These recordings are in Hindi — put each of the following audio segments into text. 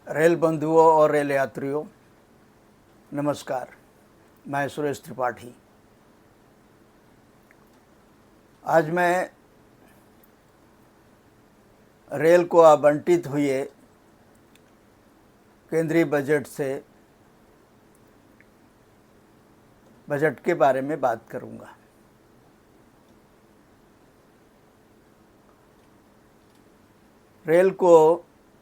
रेल बंधुओं और रेल यात्रियों, नमस्कार। मैं सुरेश त्रिपाठी। आज मैं रेल को आवंटित हुए केंद्रीय बजट के बारे में बात करूंगा। रेल को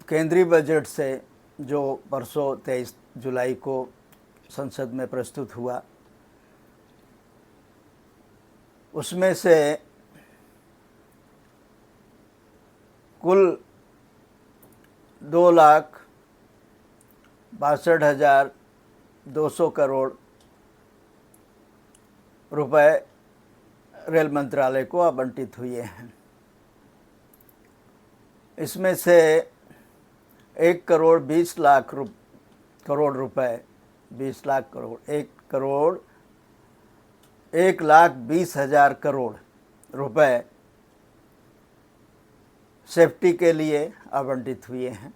केंद्रीय बजट से जो परसों 23 जुलाई को संसद में प्रस्तुत हुआ, उसमें से कुल 2,62,200 करोड़ रुपए रेल मंत्रालय को आवंटित हुए हैं। इसमें से 1,20,00,000 रुपए 1,20,000 करोड़ रुपए सेफ्टी के लिए आवंटित हुए हैं।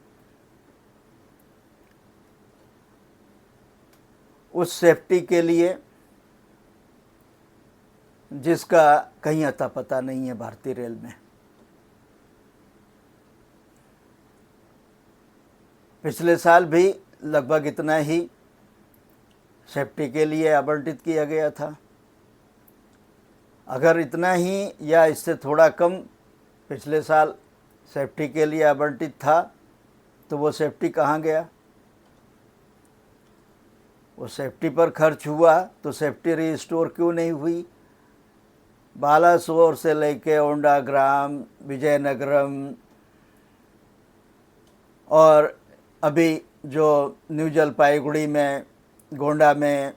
उस सेफ्टी के लिए जिसका कहीं अता पता नहीं है भारतीय रेल में। पिछले साल भी लगभग इतना ही सेफ्टी के लिए आवंटित किया गया था। अगर इतना ही या इससे थोड़ा कम पिछले साल सेफ्टी के लिए आवंटित था, तो वो सेफ्टी कहाँ गया? वो सेफ्टी पर खर्च हुआ तो सेफ्टी रिस्टोर क्यों नहीं हुई? बालासोर से लेके ओंडाग्राम, विजयनगरम और अभी जो न्यू जलपाईगुड़ी में, गोंडा में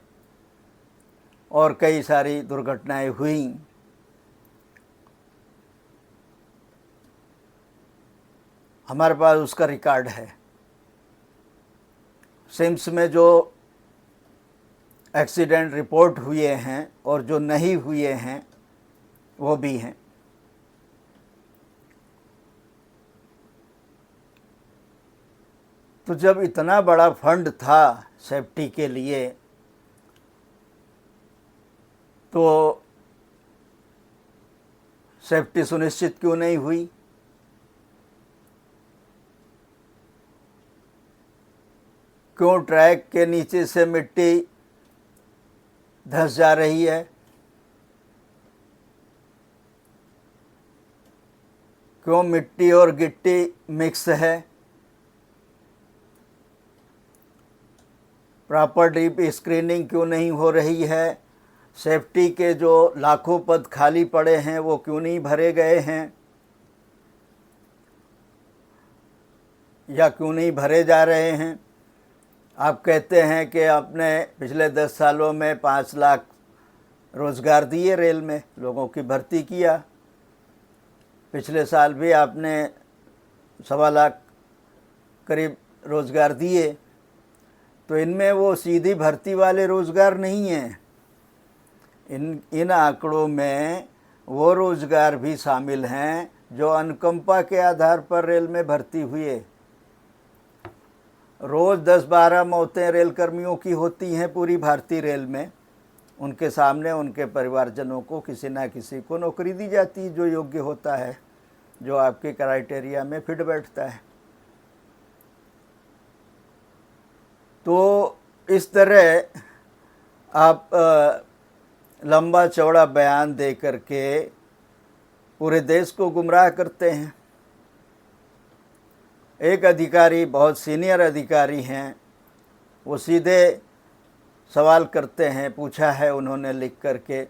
और कई सारी दुर्घटनाएं हुई, हमारे पास उसका रिकॉर्ड है। सिम्स में जो एक्सीडेंट रिपोर्ट हुए हैं और जो नहीं हुए हैं वो भी हैं। तो जब इतना बड़ा फंड था सेफ्टी के लिए, तो सेफ्टी सुनिश्चित क्यों नहीं हुई? क्यों ट्रैक के नीचे से मिट्टी धंस जा रही है? क्यों मिट्टी और गिट्टी मिक्स है? प्रॉपर डीप स्क्रीनिंग क्यों नहीं हो रही है? सेफ्टी के जो लाखों पद खाली पड़े हैं वो क्यों नहीं भरे गए हैं या क्यों नहीं भरे जा रहे हैं? आप कहते हैं कि आपने पिछले 10 सालों में 5 लाख रोज़गार दिए, रेल में लोगों की भर्ती किया। पिछले साल भी आपने 1.25 लाख करीब रोज़गार दिए। तो इनमें वो सीधी भर्ती वाले रोज़गार नहीं हैं। इन आंकड़ों में वो रोज़गार भी शामिल हैं जो अनुकंपा के आधार पर रेल में भर्ती हुए। रोज़ 10-12 मौतें रेल कर्मियों की होती हैं पूरी भारतीय रेल में। उनके सामने उनके परिवारजनों को किसी ना किसी को नौकरी दी जाती है जो योग्य होता है, जो आपके क्राइटेरिया में फिट बैठता है। तो इस तरह आप लंबा चौड़ा बयान दे करके पूरे देश को गुमराह करते हैं। एक अधिकारी, बहुत सीनियर अधिकारी हैं, वो सीधे सवाल करते हैं, पूछा है उन्होंने लिख करके।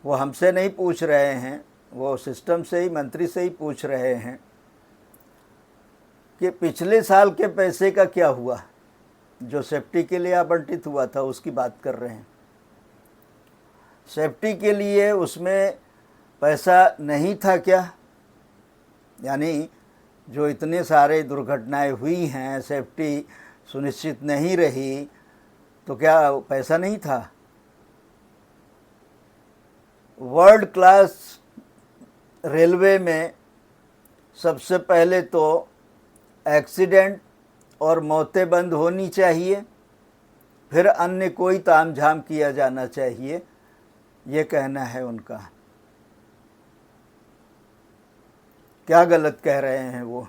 वो हमसे नहीं पूछ रहे हैं, वो सिस्टम से ही, मंत्री से ही पूछ रहे हैं कि पिछले साल के पैसे का क्या हुआ? जो सेफ्टी के लिए आवंटित हुआ था उसकी बात कर रहे हैं। सेफ्टी के लिए उसमें पैसा नहीं था क्या? यानी जो इतने सारे दुर्घटनाएं हुई हैं, सेफ्टी सुनिश्चित नहीं रही, तो क्या पैसा नहीं था? वर्ल्ड क्लास रेलवे में सबसे पहले तो एक्सीडेंट और मौतें बंद होनी चाहिए, फिर अन्य कोई तामझाम किया जाना चाहिए, ये कहना है उनका। क्या गलत कह रहे हैं वो?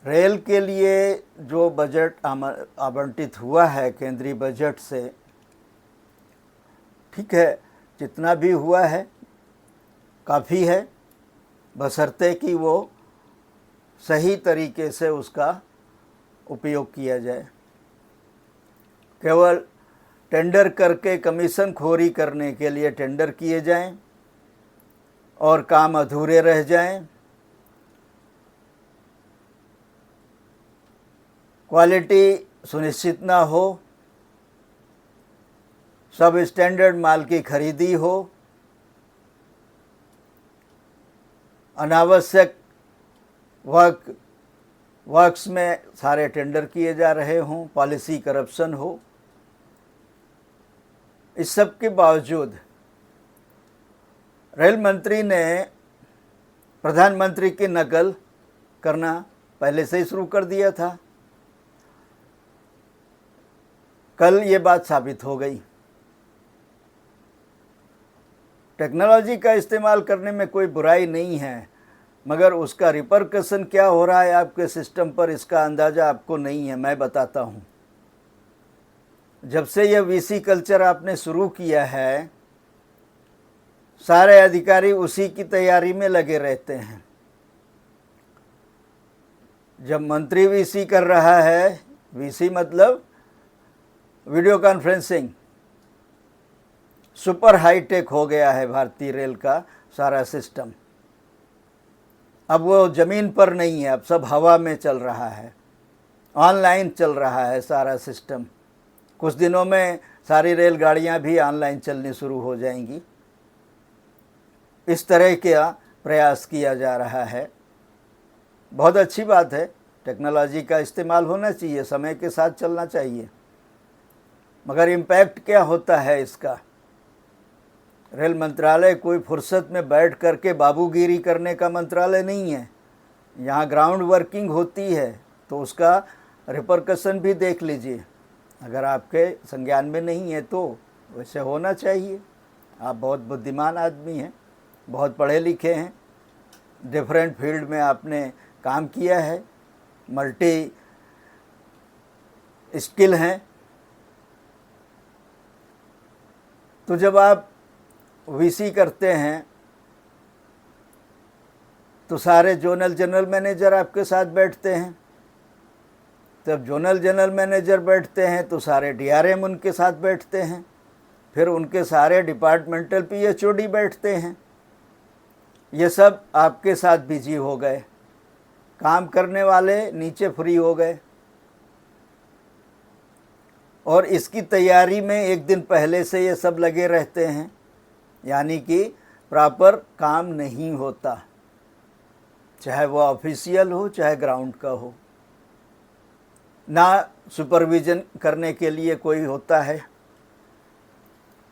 रेल के लिए जो बजट आवंटित हुआ है केंद्रीय बजट से, ठीक है, जितना भी हुआ है काफ़ी है, बशर्ते कि वो सही तरीके से उसका उपयोग किया जाए। केवल टेंडर करके कमीशन खोरी करने के लिए टेंडर किए जाएं और काम अधूरे रह जाएं, क्वालिटी सुनिश्चित ना हो, सब स्टैंडर्ड माल की खरीदी हो, अनावश्यक वर्क्स में सारे टेंडर किए जा रहे हों, पॉलिसी करप्शन हो, इस सब के बावजूद रेल मंत्री ने प्रधानमंत्री की नकल करना पहले से ही शुरू कर दिया था। कल ये बात साबित हो गई। टेक्नोलॉजी का इस्तेमाल करने में कोई बुराई नहीं है, मगर उसका रिपरकशन क्या हो रहा है आपके सिस्टम पर, इसका अंदाज़ा आपको नहीं है। मैं बताता हूँ। जब से यह वीसी कल्चर आपने शुरू किया है, सारे अधिकारी उसी की तैयारी में लगे रहते हैं। जब मंत्री वीसी कर रहा है, वीसी मतलब वीडियो कॉन्फ्रेंसिंग, सुपर हाईटेक हो गया है भारतीय रेल का सारा सिस्टम। अब वो ज़मीन पर नहीं है, अब सब हवा में चल रहा है, ऑनलाइन चल रहा है सारा सिस्टम। कुछ दिनों में सारी रेलगाड़ियां भी ऑनलाइन चलनी शुरू हो जाएंगी। इस तरह का प्रयास किया जा रहा है। बहुत अच्छी बात है, टेक्नोलॉजी का इस्तेमाल होना चाहिए, समय के साथ चलना चाहिए, मगर इम्पैक्ट क्या होता है इसका? रेल मंत्रालय कोई फुर्सत में बैठ करके बाबूगिरी करने का मंत्रालय नहीं है। यहाँ ग्राउंड वर्किंग होती है, तो उसका रिपरकशन भी देख लीजिए। अगर आपके संज्ञान में नहीं है तो वैसे होना चाहिए। आप बहुत बुद्धिमान आदमी हैं, बहुत पढ़े लिखे हैं, डिफरेंट फील्ड में आपने काम किया है, मल्टी स्किल हैं। तो जब आप वीसी करते हैं तो सारे जोनल जनरल मैनेजर आपके साथ बैठते हैं। जब जोनल जनरल मैनेजर बैठते हैं तो सारे डीआरएम उनके साथ बैठते हैं, फिर उनके सारे डिपार्टमेंटल पीएचओडी बैठते हैं। ये सब आपके साथ बिजी हो गए, काम करने वाले नीचे फ्री हो गए, और इसकी तैयारी में एक दिन पहले से ये सब लगे रहते हैं, यानी कि प्रॉपर काम नहीं होता, चाहे वो ऑफिशियल हो चाहे ग्राउंड का हो। ना सुपरविज़न करने के लिए कोई होता है।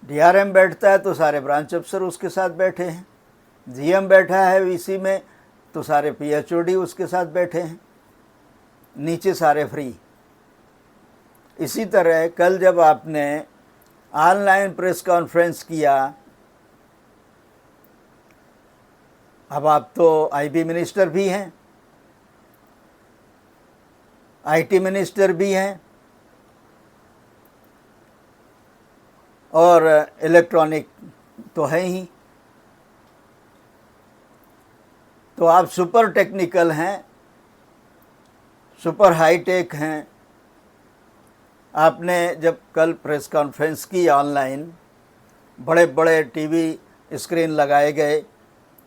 डीआरएम बैठता है तो सारे ब्रांच अफसर उसके साथ बैठे हैं, जीएम बैठा है वीसी में तो सारे पीएचओडी उसके साथ बैठे हैं, नीचे सारे फ्री। इसी तरह कल जब आपने ऑनलाइन प्रेस कॉन्फ्रेंस किया, अब आप तो आईबी मिनिस्टर भी हैं, आईटी मिनिस्टर भी हैं, और इलेक्ट्रॉनिक तो है ही, तो आप सुपर टेक्निकल हैं, सुपर हाईटेक हैं। आपने जब कल प्रेस कॉन्फ्रेंस की ऑनलाइन, बड़े बड़े टीवी स्क्रीन लगाए गए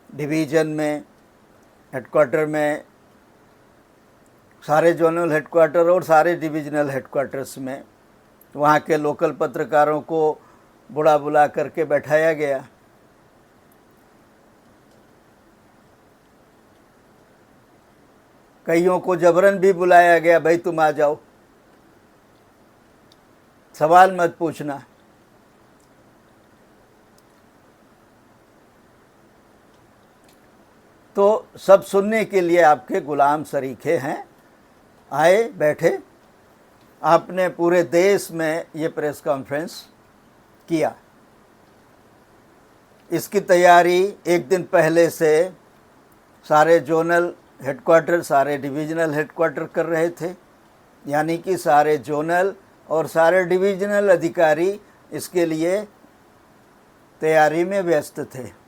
डिवीज़न में, हेडक्वार्टर में, सारे जोनल हेडक्वार्टर और सारे डिविजनल हेडक्वार्टर्स में, वहाँ के लोकल पत्रकारों को बुला करके बैठाया गया। कईयों को जबरन भी बुलाया गया, भाई तुम आ जाओ, सवाल मत पूछना। तो सब सुनने के लिए आपके गुलाम सरीखे हैं, आए बैठे, आपने पूरे देश में ये प्रेस कॉन्फ्रेंस किया। इसकी तैयारी एक दिन पहले से सारे जोनल हेडक्वार्टर, सारे डिवीज़नल हेडक्वार्टर कर रहे थे, यानी कि सारे जोनल और सारे डिवीज़नल अधिकारी इसके लिए तैयारी में व्यस्त थे।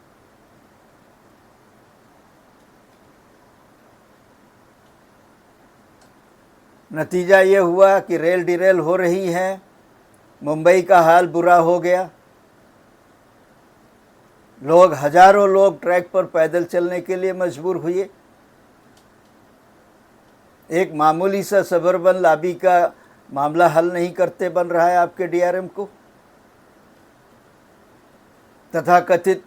नतीजा ये हुआ कि रेल डिरेल हो रही है, मुंबई का हाल बुरा हो गया, लोग हजारों लोग ट्रैक पर पैदल चलने के लिए मजबूर हुए। एक मामूली सा सबर्बन लॉबी का मामला हल नहीं करते बन रहा है आपके डीआरएम को। तथाकथित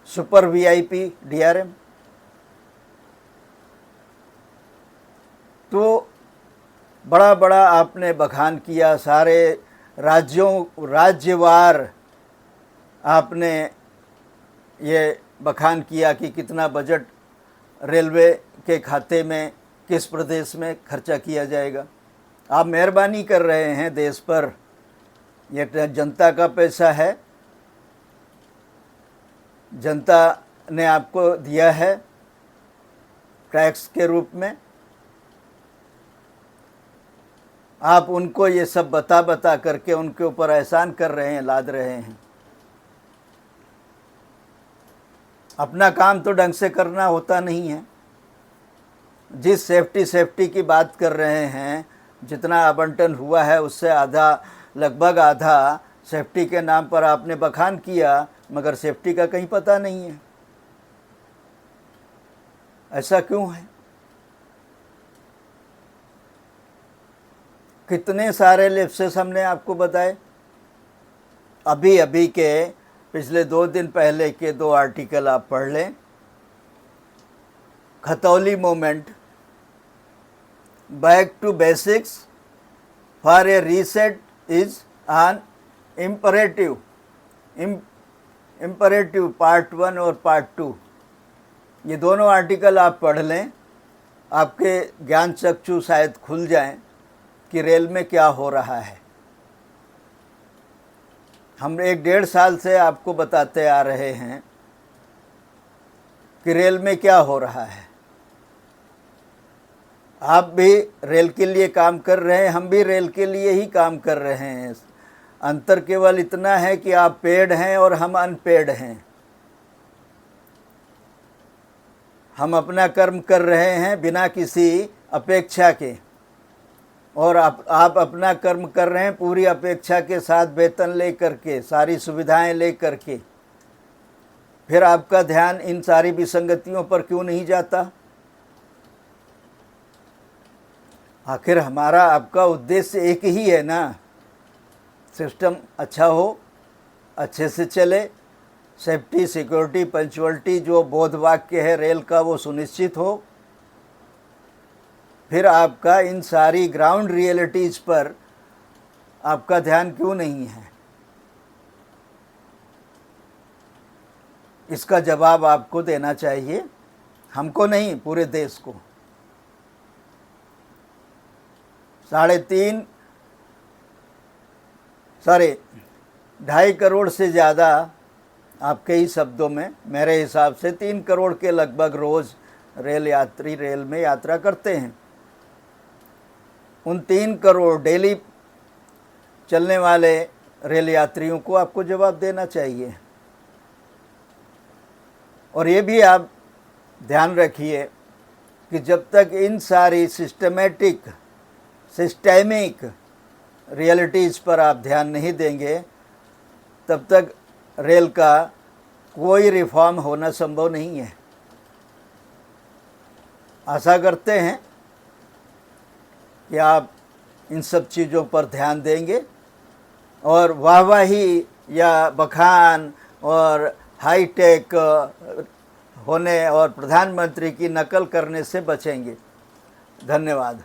सुपर वीआईपी डीआरएम। तो बड़ा बड़ा आपने बखान किया, सारे राज्यवार आपने ये बखान किया कि कितना बजट रेलवे के खाते में किस प्रदेश में खर्चा किया जाएगा। आप मेहरबानी कर रहे हैं देश पर, यह जनता का पैसा है, जनता ने आपको दिया है टैक्स के रूप में। आप उनको ये सब बता करके उनके ऊपर एहसान कर रहे हैं, लाद रहे हैं। अपना काम तो ढंग से करना होता नहीं है। जिस सेफ्टी की बात कर रहे हैं, जितना आवंटन हुआ है उससे आधा, लगभग आधा सेफ्टी के नाम पर आपने बखान किया, मगर सेफ्टी का कहीं पता नहीं है। ऐसा क्यों है? कितने सारे लैप्सेस हमने आपको बताए। अभी अभी के पिछले 2 दिन पहले के 2 आर्टिकल आप पढ़ लें। Khatauli movement, back to basics for a reset is on imperative part 1 और पार्ट 2। ये दोनों आर्टिकल आप पढ़ लें, आपके ज्ञान चक्षु शायद खुल जाएं कि रेल में क्या हो रहा है। हम 1-1.5 साल से आपको बताते आ रहे हैं कि रेल में क्या हो रहा है। आप भी रेल के लिए काम कर रहे हैं, हम भी रेल के लिए ही काम कर रहे हैं। अंतर केवल इतना है कि आप पेड हैं और हम अनपेड हैं। हम अपना कर्म कर रहे हैं बिना किसी अपेक्षा के, और आप अपना कर्म कर रहे हैं पूरी अपेक्षा के साथ, वेतन लेकर के, सारी सुविधाएं लेकर के। फिर आपका ध्यान इन सारी विसंगतियों पर क्यों नहीं जाता? आखिर हमारा आपका उद्देश्य एक ही है ना, सिस्टम अच्छा हो, अच्छे से चले, सेफ्टी, सिक्योरिटी, पंक्चुअलिटी जो बोध वाक्य है रेल का वो सुनिश्चित हो। फिर आपका इन सारी ग्राउंड रियलिटीज़ पर आपका ध्यान क्यों नहीं है? इसका जवाब आपको देना चाहिए, हमको नहीं, पूरे देश को। 2.5 करोड़ से ज़्यादा, आपके ही शब्दों में, मेरे हिसाब से 3 करोड़ के लगभग रोज़ रेल यात्री रेल में यात्रा करते हैं। उन 3 करोड़ डेली चलने वाले रेल यात्रियों को आपको जवाब देना चाहिए। और ये भी आप ध्यान रखिए कि जब तक इन सारी सिस्टमिक रियलिटीज़ पर आप ध्यान नहीं देंगे, तब तक रेल का कोई रिफॉर्म होना संभव नहीं है। आशा करते हैं कि आप इन सब चीज़ों पर ध्यान देंगे और वाहवाही या बखान और हाईटेक होने और प्रधानमंत्री की नकल करने से बचेंगे। धन्यवाद।